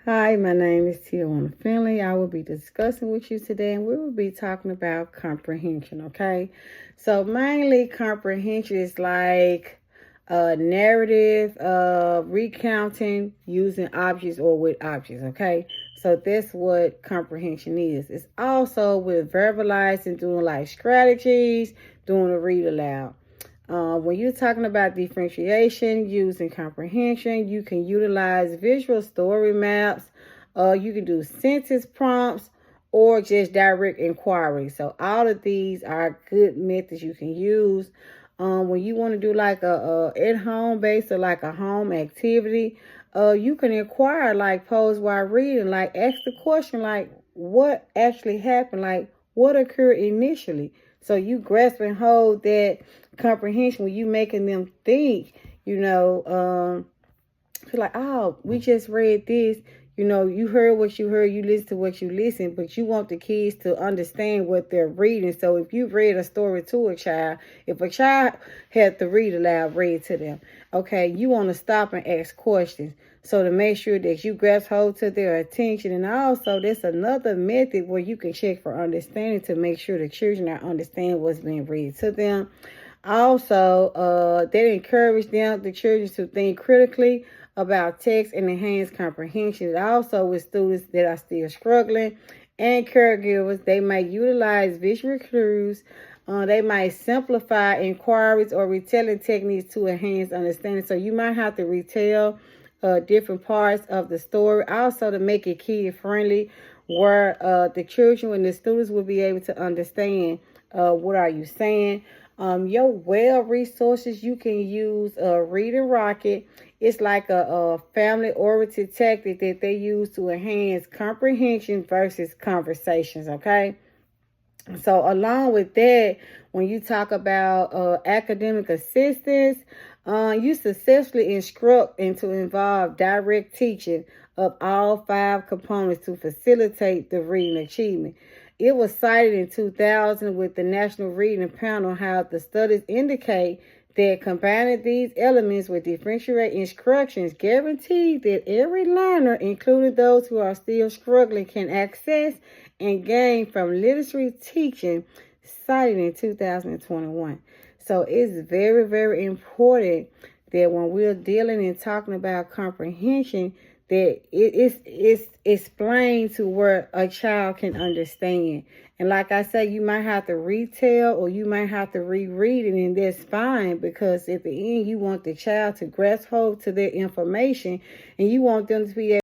Hi, my name is Tijuana Finley. I will be discussing with you today, and we will be talking about comprehension, okay? So, mainly, comprehension is like a narrative of recounting using objects or with objects, okay? So, that's what comprehension is. It's also with verbalizing, doing like strategies, doing a read aloud. When you're talking about differentiation using comprehension, you can utilize visual story maps, you can do sentence prompts, or just direct inquiry. So all of these are good methods you can use. When you want to do like a at-home based or like a home activity, you can inquire like pose while reading, like ask the question like what actually happened, like what occurred initially. So you grasp and hold that comprehension when you making them think, feel like, oh, we just read this. You heard what you heard, you listen to what you listen, but you want the kids to understand what they're reading. So if you read a story to a child, if a child had to read aloud, read to them, okay, you want to stop and ask questions. So to make sure that you grasp hold to their attention. And also, there's another method where you can check for understanding to make sure the children are understanding what's being read to them. Also, they encourage the children to think critically about text and enhance comprehension. Also, with students that are still struggling and caregivers, they might utilize visual cues. They might simplify inquiries or retelling techniques to enhance understanding. So you might have to retell different parts of the story. Also, to make it kid friendly, where the children and the students will be able to understand what are you saying. Your web resources, you can use Reading Rocket. It's like a family-oriented tactic that they use to enhance comprehension versus conversations, okay? So along with that, when you talk about academic assistance, you successfully instruct and to involve direct teaching of all 5 components to facilitate the reading achievement. It was cited in 2000 with the National Reading Panel how the studies indicate that combining these elements with differentiate instructions guarantee that every learner, including those who are still struggling, can access and gain from literacy teaching cited in 2021. So it's very, very important that when we're dealing and talking about comprehension, that it's explained to where a child can understand. And like I say, you might have to retell or you might have to reread it, and that's fine, because at the end you want the child to grasp hold to their information and you want them to be able